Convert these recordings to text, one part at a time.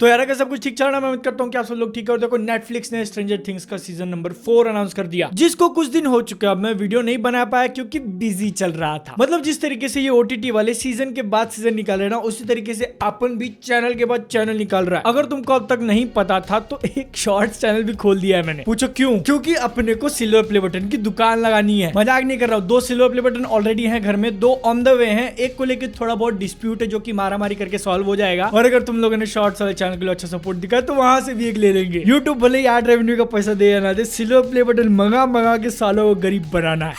तो यार अगर सब कुछ ठीक चल रहा है, मैं उम्मीद करता हूँ कि आप सब लोग ठीक है। और देखो नेटफ्लिक्स ने स्ट्रेंजर थिंग्स का सीजन नंबर 4 अनाउंस कर दिया, जिसको कुछ दिन हो चुके हैं। अब मैं वीडियो नहीं बना पाया क्योंकि बिजी चल रहा था। मतलब जिस तरीके से ये ओटीटी वाले सीजन के बाद सीजन निकाल रहे ना, उसी तरीके से अपन भी चैनल के बाद चैनल निकाल रहा है। अगर तुमको अब तक नहीं पता था तो एक शॉर्ट्स चैनल भी खोल दिया है मैंने। पूछो क्यों? क्योंकि अपने को सिल्वर प्ले बटन की दुकान लगानी है। मजाक नहीं कर रहा हूँ। 2 सिल्वर प्ले बटन ऑलरेडी है घर में, 2 ऑन द वे है। एक को लेकर थोड़ा बहुत डिस्प्यूट है जो कि मारामारी करके सॉल्व हो जाएगा। और अगर तुम लोगों ने शॉर्ट्स वाले चैनल के लिए अच्छा सपोर्ट दिखा तो वहां से भी एक ले लेंगे। यूट्यूब भले ही एड रेवेन्यू का पैसा दे या ना दे, सिल्वर प्ले बटन मंगा के सालों को गरीब बनाना है।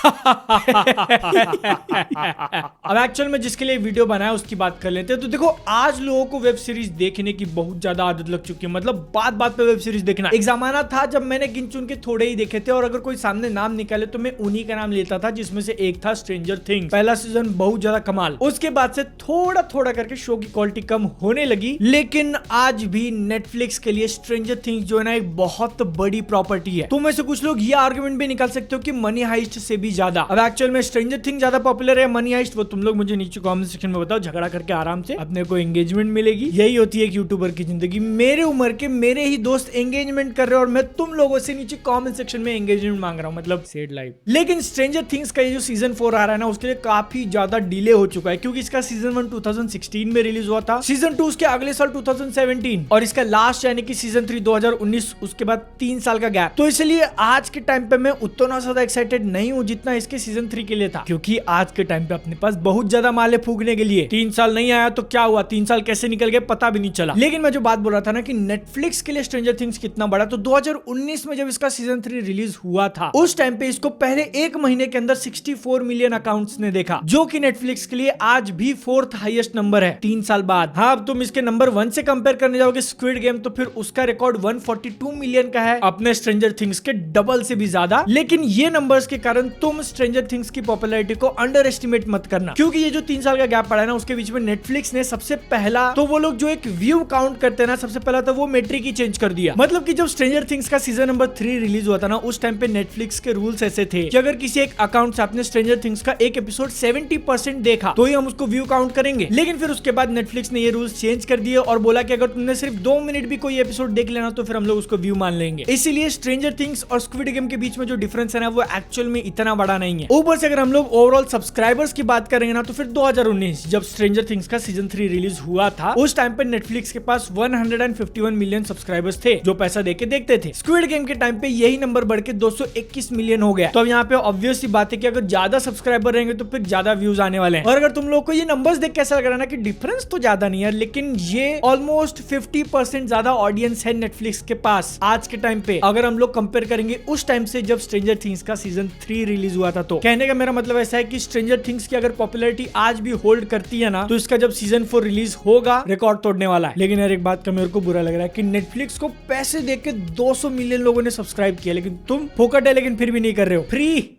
अब एक्चुअल में जिसके लिए वीडियो बनाया उसकी बात कर लेते हैं। तो देखो आज लोगों को वेब सीरीज देखने की बहुत ज्यादा आदत लग चुकी है। मतलब बात बात पे वेब सीरीज देखना। एक जमाना था जब मैंने गिन चुन के थोड़े ही देखे थे, और अगर कोई सामने नाम निकाले तो मैं उन्हीं का नाम लेता था, जिसमें से एक था स्ट्रेंजर थिंग्स। पहला सीजन बहुत ज्यादा कमाल। उसके बाद से थोड़ा थोड़ा करके शो की क्वालिटी कम होने लगी, लेकिन आज भी नेटफ्लिक्स के लिए स्ट्रेंजर थिंग्स जो है ना एक बहुत बड़ी प्रॉपर्टी है। तुम में से कुछ लोग ये आर्गुमेंट भी निकाल सकते हो कि मनी हाइस्ट से भी ज्यादा। अब एक्चुअल में स्ट्रेंजर थिंग्स ज्यादा पॉपुलर है मनी हाइस्ट, वो तुम लोग मुझे नीचे कमेंट सेक्शन में बताओ। झगड़ा करके आराम से अपने को एंगेजमेंट मिलेगी। यही होती है एक यूट्यूबर की जिंदगी। मेरे उम्र के मेरे ही दोस्त एंगेजमेंट कर रहे हैं और मैं तुम लोगों से नीचे कमेंट सेक्शन में एंगेजमेंट मांग रहा हूं। मतलब सेड लाइफ। लेकिन स्ट्रेंजर थिंग्स का ये जो सीजन 4 आ रहा है ना, उसके लिए काफी ज्यादा डिले हो चुका है, क्योंकि इसका सीजन 1 2016 में रिलीज हुआ था, सीजन 2 उसके अगले साल 2017, और इसका लास्ट यानी कि सीजन 3 2019, उसके बाद 3 साल का गैप। तो इसलिए आज के टाइम पे मैं उतना ज्यादा एक्साइटेड नहीं हूं जितना इसके सीजन 3 के लिए था, क्योंकि आज के टाइम पे अपने पास बहुत ज्यादा माले फूकने के लिए। 3 साल नहीं आया तो क्या हुआ, 3 साल कैसे निकल गए पता भी नहीं चला। लेकिन मैं जो बात बोल रहा था ना कि नेटफ्लिक्स के लिए स्ट्रेंजर थिंग्स कितना बड़ा, तो 2019 में जब इसका सीजन 3 रिलीज हुआ था, उस टाइम पे इसको पहले 1 महीने के अंदर 64 मिलियन अकाउंट्स ने देखा, जो कि नेटफ्लिक्स के लिए आज भी 4th हाईएस्ट नंबर है 3 साल बाद। हाँ, अब तुम इसके नंबर 1 से कंपेयर करने जाओगे स्क्विड गेम, तो फिर उसका रिकॉर्ड 142 मिलियन का है, अपने स्ट्रेंजर थिंग्स के डबल से भी ज्यादा। लेकिन ये नंबर्स के कारण तुम स्ट्रेंजर थिंग्स की पॉपुलैरिटी को अंडर एस्टिमेट मत करना, क्योंकि ये जो 3 साल का गैप पड़ा है ना, उसके बीच में नेटफ्लिक्स ने सबसे पहला, तो वो लोग जो एक व्यू काउंट करते हैं ना, सबसे पहला तो वो मेट्रिक ही चेंज कर दिया। मतलब कि जब स्ट्रेंजर थिंग्स का सीजन नंबर 3 रिलीज हुआ था ना, उस टाइम पे नेटफ्लिक्स के रूल्स ऐसे थे कि अगर किसी एक अकाउंट से आपने स्ट्रेंजर थिंग्स का एक एपिसोड 70% देखा तो ही हम उसको व्यू काउंट करेंगे। लेकिन फिर उसके बाद नेटफ्लिक्स ने ये रूल्स चेंज कर दिए और बोला कि अगर तुमने सिर्फ 2 मिनट भी कोई एपिसोड देख लेना तो फिर हम लोग उसको व्यू मान लेंगे। इसीलिए स्ट्रेंजर थिंग्स और स्क्विड गेम के बीच में जो डिफरेंस है ना, वो एक्चुअल में इतना बड़ा नहीं है। ऊपर से अगर हम लोग ओवरऑल सब्सक्राइबर्स की बात करेंगे ना, तो फिर 2019 जब स्ट्रेंजर थिंग्स का सीजन 3 रिलीज हुआ था, उस टाइम पे नेटफ्लिक्स के पास 151 मिलियन सब्सक्राइबर्स थे जो पैसा देके देखते थे। स्क्विड गेम के टाइम पे यही नंबर बढ़ के 221 मिलियन हो गया। तो अब यहाँ पे ऑब्वियस सी बात है कि अगर ज्यादा सब्सक्राइबर रहेंगे तो फिर ज्यादा व्यूज आने वाले हैं। और अगर तुम लोग को ये नंबर्स देख कैसा लग रहा है ना कि डिफरेंस तो ज्यादा नहीं है, लेकिन ये ऑलमोस्ट 50% ज्यादा ऑडियंस है नेटफ्लिक्स के पास आज के टाइम पे, अगर हम लोग कंपेयर करेंगे उस टाइम से जब स्ट्रेंजर थिंग्स का सीजन 3 रिलीज हुआ था। तो कहने का मेरा मतलब ऐसा है कि स्ट्रेंजर थिंग्स की अगर पॉपुलैरिटी आज भी होल्ड करती है ना, तो इसका जब सीजन 4 रिलीज होगा रिकॉर्ड तोड़ने वाला है। लेकिन यार एक बात का मेरे को बुरा लग रहा है कि नेटफ्लिक्स को पैसे देके 200 मिलियन लोगों ने सब्सक्राइब किया, लेकिन तुम फोकट है लेकिन फिर भी नहीं कर रहे हो। फ्री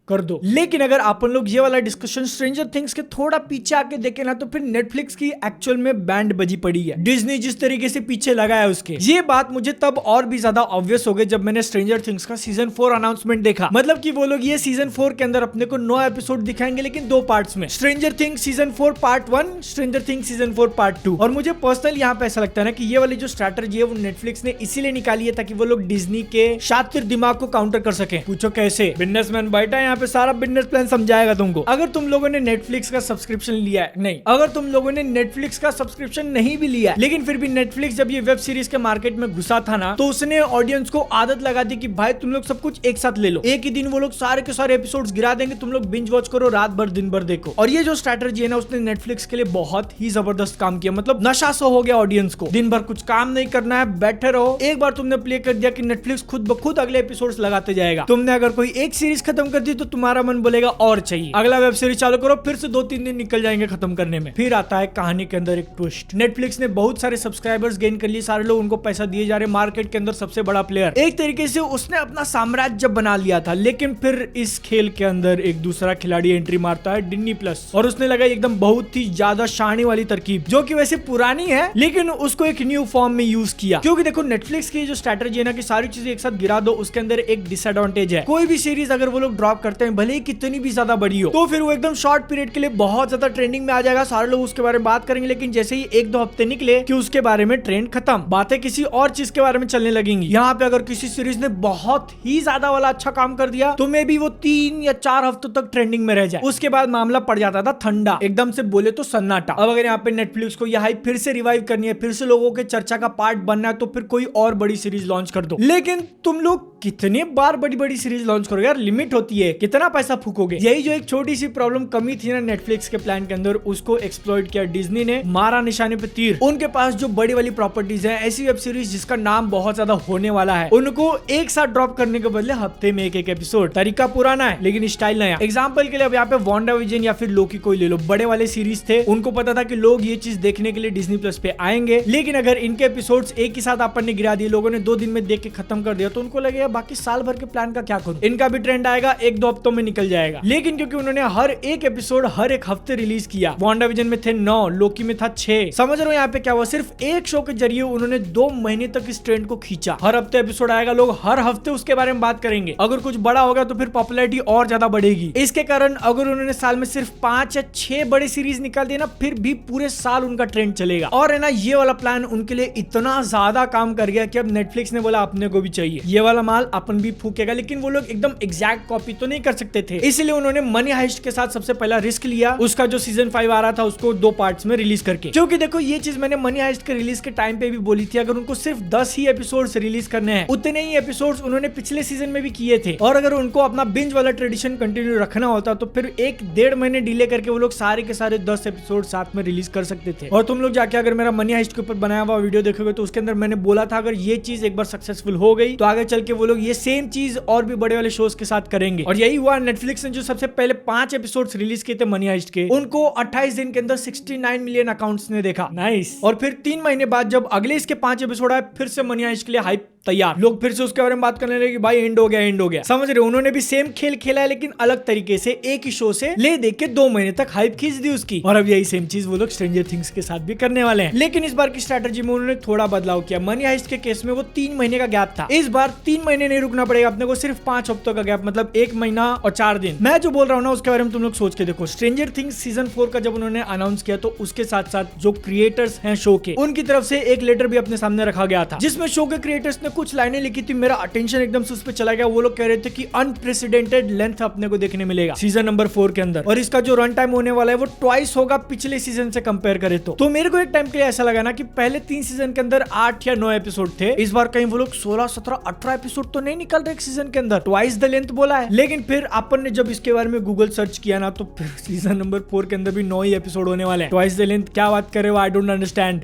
कर दो। लेकिन अगर अपन लोग ये वाला डिस्कशन स्ट्रेंजर थिंग्स के थोड़ा पीछे आके देखे ना, तो फिर नेटफ्लिक्स की एक्चुअल में बैंड बजी पड़ी है। डिज्नी जिस तरीके से पीछे लगा है उसके, ये बात मुझे तब और भी ज्यादा ऑब्वियस हो गई जब मैंने स्ट्रेंजर थिंग्स का सीजन 4 अनाउंसमेंट देखा। मतलब कि वो लोग ये सीजन 4 के अंदर अपने को 9 एपिसोड दिखाएंगे, लेकिन 2 पार्ट्स में। Stranger things season 4 part 1, stranger things season 4 part 2। और मुझे पर्सनली यहाँ पे ऐसा लगता है ना कि ये वाली जो स्ट्रैटेजी है वो नेटफ्लिक्स ने इसीलिए निकाली है ताकि वो लोग डिज्नी के शातिर दिमाग को काउंटर कर सके। पूछो कैसे? बिजनेसमैन बैठा है यहाँ पे, सारा बिजनेस प्लान समझाएगा तुमको। अगर तुम लोगों ने नेटफ्लिक्स का सब्सक्रिप्शन लिया है, नहीं, अगर तुम लोगों ने नेटफ्लिक्स का सब्सक्रिप्शन नहीं भी लिया है, लेकिन फिर भी नेटफ्लिक्स जब ये वेब सीरीज के मार्केट में घुसा था ना, तो उसने ऑडियंस को आदत लगा दी कि भाई तुम लोग सब कुछ एक साथ ले लो, एक ही दिन वो लोग सारे के सारे एपिसोड्स गिरा देंगे, तुम लोग बिंज वॉच करो, रात भर दिन भर देखो। और ये जो स्ट्रैटेजी है ना, उसने नेटफ्लिक्स के लिए बहुत ही जबरदस्त काम किया। मतलब नशा सो हो गया ऑडियंस को, दिन भर कुछ काम नहीं करना है, बैठे रहो। एक बार तुमने प्ले कर दिया कि नेटफ्लिक्स खुद ब खुद अगले एपिसोड्स लगाते जाएगा। तुमने अगर कोई एक सीरीज खत्म कर दी तो तुम्हारा मन बोलेगा और चाहिए, अगला वेब सीरीज चालू करो, फिर से 2-3 दिन निकल जाएंगे खत्म करने में। फिर आता है कहानी के अंदर एक ट्विस्ट। नेटफ्लिक्स ने बहुत सारे सब्सक्राइबर्स गेन कर लिए, सारे लोग उनको पैसा दिए जा रहे, मार्केट के अंदर सबसे बड़ा प्लेयर। एक तरीके से उसने अपना साम्राज्य बना लिया था। लेकिन फिर इस खेल के अंदर एक दूसरा खिलाड़ी एंट्री मारता है, डिज्नी प्लस, और उसने लगा एकदम बहुत ही ज्यादा शानी वाली तरकीब, जो कि वैसे पुरानी है लेकिन उसको एक न्यू फॉर्म में यूज किया। क्योंकि देखो नेटफ्लिक्स की जो स्ट्रैटेजी है ना कि सारी चीजें एक साथ गिरा दो, उसके अंदर एक डिसएडवांटेज है। कोई भी सीरीज अगर वो लोग ड्रॉप करते करते हैं, भले ही कितनी भी ज्यादा बड़ी हो, तो फिर वो एकदम शॉर्ट पीरियड के लिए बहुत ज्यादा ट्रेंडिंग में आ जाएगा, सारे लोग उसके बारे में बात करेंगे। लेकिन जैसे ही 1-2 हफ्ते निकले कि उसके बारे में ट्रेंड खत्म, बातें किसी और चीज के बारे में चलने लगेंगी। यहाँ पे अगर किसी सीरीज ने बहुत ही ज्यादा वाला अच्छा काम कर दिया तो मे भी वो 3 या 4 हफ्तों तक ट्रेंडिंग में रह जाए, उसके बाद मामला पड़ जाता था ठंडा, एकदम से बोले तो सन्नाटा। अब अगर यहाँ पे नेटफ्लिक्स को यह हाइप फिर से रिवाइव करनी है, फिर से लोगों के चर्चा का पार्ट बनना है, तो फिर कोई और बड़ी सीरीज लॉन्च कर दो। लेकिन तुम लोग कितने बार बड़ी बड़ी सीरीज लॉन्च करोगे यार, लिमिट होती है, कितना पैसा फूकोगे। यही जो एक छोटी सी प्रॉब्लम कमी थी ना नेटफ्लिक्स के प्लान के अंदर, उसको एक्सप्लॉइट किया डिज्नी ने, मारा निशाने पे तीर। उनके पास जो बड़ी वाली प्रॉपर्टीज है, ऐसी वेब सीरीज जिसका नाम बहुत ज्यादा होने वाला है, उनको एक साथ ड्रॉप करने के बदले हफ्ते में एक एपिसोड। तरीका पुराना है लेकिन स्टाइल नया। एग्जांपल के लिए अब यहाँ पे वांडाविजन या फिर लोकी को ले लो, बड़े वाले सीरीज थे, उनको पता था कि लोग ये चीज देखने के लिए डिज्नी प्लस पे आएंगे, लेकिन अगर इनके एपिसोड्स एक ही साथ अपन ने गिरा दिए, लोगों ने 2 दिन में देख के खत्म कर दिया, तो उनको लगेगा बाकी साल भर के प्लान का क्या करूं। इनका भी ट्रेंड आएगा, 1-2 हफ्तों में निकल जाएगा। लेकिन क्योंकि उन्होंने हर एक एपिसोड हर एक हफ्ते रिलीज किया, वांडाविजन में थे 9, लोकी में था 6, समझ रहे हो यहाँ पे क्या हुआ, सिर्फ एक शो के जरिए उन्होंने 2 महीने तक इस ट्रेंड को खींचा। हर हफ्ते एपिसोड आएगा, लोग हर हफ्ते उसके बारे में बात करेंगे। अगर कुछ बड़ा होगा तो फिर पॉपुलैरिटी और ज्यादा बढ़ेगी। इसके कारण अगर उन्होंने साल में सिर्फ 5 या 6 बड़े सीरीज निकाल दिए ना, फिर भी पूरे साल उनका ट्रेंड चलेगा। और है ना, ये वाला प्लान उनके लिए इतना ज्यादा काम कर गया कि अब नेटफ्लिक्स ने बोला अपने को भी चाहिए ये वाला माल, अपन भी फूकेगा। लेकिन वो लोग एकदम एग्जैक्ट कॉपी तो नहीं कर सकते थे, इसलिए उन्होंने मनी हाइस्ट के साथ सबसे पहला रिस्क लिया, उसका जो सीजन 5 आ रहा था उसको 2 पार्ट्स में रिलीज करके। क्योंकि देखो ये चीज मैंने मनी हाइस्ट के रिलीज के टाइम पे भी बोली थी, अगर उनको सिर्फ 10 ही एपिसोड्स रिलीज करने हैं, उतने ही एपिसोड्स उन्होंने पिछले सीजन में भी किए थे। और अगर उनको अपना बिंज वाला ट्रेडिशन कंटिन्यू रखना होता तो फिर 1-1.5 महीने डिले करके वो लोग सारे के सारे 10 एपिसोड साथ में रिलीज कर सकते थे। और तुम लोग जाके अगर मेरा मनी हाइस्ट के ऊपर बनाया हुआ वीडियो देखोगे तो उसके अंदर मैंने बोला था अगर ये चीज एक बार सक्सेसफुल हो गई तो आगे चल के वो लोग ये सेम चीज और भी बड़े वाले शोज के साथ करेंगे। और यही हुआ, नेटफ्लिक्स ने जो सबसे पहले 5 एपिसोड्स रिलीज किए थे मनी हाइस्ट के, उनको 28 दिन के अंदर 69 मिलियन अकाउंट्स ने देखा। नाइस। और फिर 3 महीने बाद जब अगले इसके 5 एपिसोड आए, फिर से मनी हाइस्ट के लिए हाइप तैयार, लोग फिर से उसके बारे में बात करने लगे कि भाई एंड हो गया, एंड हो गया। समझ रहे हो, उन्होंने भी सेम खेल खेला है लेकिन अलग तरीके से, एक ही शो से ले देख के 2 महीने तक हाइप खींच दी उसकी। और अब यही सेम चीज वो लोग स्ट्रेंजर थिंग्स के साथ भी करने वाले हैं। लेकिन इस बार की स्ट्रेटजी में उन्होंने थोड़ा बदलाव किया। मनी हाइस्ट के केस में वो 3 महीने का गैप था, इस बार 3 महीने नहीं रुकना पड़ेगा अपने को, सिर्फ 5 हफ्तों का गैप, मतलब 1 महीना और 4 दिन। मैं जो बोल रहा हूँ ना उसके बारे में तुम लोग सोच के देखो। स्ट्रेंजर थिंग्स सीजन 4 का जब उन्होंने अनाउंस किया तो उसके साथ साथ जो क्रिएटर्स हैं शो के, उनकी तरफ से एक लेटर भी अपने सामने रखा गया था, जिसमें शो के क्रिएटर्स ने कुछ लाइनें लिखी थी। मेरा अटेंशन एकदम से उस पर चला गया। वो लोग कह रहे थे कि अनप्रेसिडेंटेड लेंथ अपने को देखने मिलेगा सीजन नंबर 4 के अंदर, और इसका जो रन टाइम होने वाला है वो ट्वाइस होगा पिछले सीजन से कंपेयर करे तो मेरे को एक टाइम के लिए ऐसा लगा ना कि पहले 3 सीजन के अंदर 8 या 9 एपिसोड थे, इस बार कहीं वो लोग 16, 17, 18 एपिसोड तो नहीं निकल रहे एक सीजन के अंदर, ट्वाइस द लेंथ बोला है। लेकिन फिर अपन ने जब इसके बारे में गूगल सर्च किया ना तो फिर सीजन नंबर 4 के अंदर भी 9 ही एपिसोड होने वाले हैं। ट्वाइस द लेंथ क्या बात कर रहे हो, आई डोंट अंडरस्टैंड।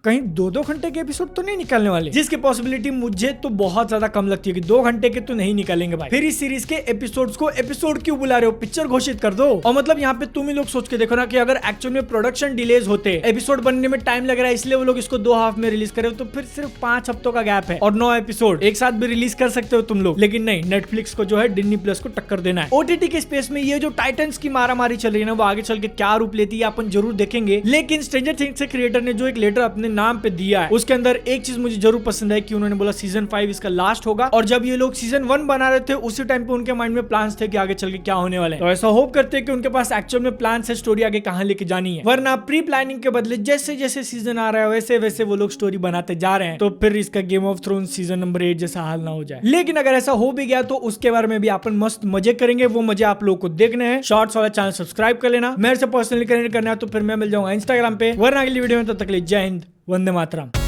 कहीं 2-2 घंटे के एपिसोड तो नहीं निकलने वाले, जिसकी पॉसिबिलिटी मुझे तो बहुत ज्यादा कम लगती है कि 2 घंटे के तो नहीं निकलेंगे भाई। फिर इस सीरीज के एपिसोड्स को एपिसोड क्यों बुला रहे हो, पिक्चर घोषित कर दो। और मतलब यहाँ पे तुम ही लोग सोच के देखो ना कि अगर एक्चुअल में प्रोडक्शन डिलेज होते, एपिसोड बनने में टाइम लग रहा है इसलिए वो लोग इसको 2 हाफ में रिलीज करे, तो फिर सिर्फ 5 हफ्तों का गैप है और 9 एपिसोड एक साथ भी रिलीज कर सकते हो तुम लोग। लेकिन नहीं, नेटफ्लिक्स को जो है डिज्नी प्लस को टक्कर देना है। ओटीटी के स्पेस में ये जो टाइटन्स की मारामारी चल रही है ना, वो आगे चल के क्या रूप लेती है अपन जरूर देखेंगे। लेकिन स्ट्रेंजर थिंग्स के क्रिएटर ने जो एक लेटर अपने नाम पे दिया है, उसके अंदर एक चीज मुझे जरूर पसंद है कि उन्होंने बोला सीजन 5 इसका लास्ट होगा। और जब ये लोग सीजन 1 बना रहे थे उसी टाइम पे उनके माइंड में प्लान्स थे कि आगे चल के क्या होने वाला है। तो ऐसा होप करते हैं कि उनके पास एक्चुअल में प्लान है स्टोरी आगे कहां लेके जानी है, वरना प्री प्लानिंग के बदले जैसे जैसे सीजन आ रहा है वैसे वैसे वो लोग स्टोरी बनाते जा रहे हैं, तो फिर इसका game of thrones season number 8 जैसा हाल ना हो जाए। लेकिन अगर ऐसा हो भी गया तो उसके बारे में भी अपन मस्त मजे करेंगे, वो मजे आप लोगों को देखने हैं। शॉर्ट्स वाला चैनल सब्सक्राइब कर लेना, मेरे से पर्सनली कनेक्ट करना है तो फिर मैं मिल जाऊंगा इंस्टाग्राम पे। वरना अगली वीडियो में तब तक ले जय हिंद, वंदे मातरम।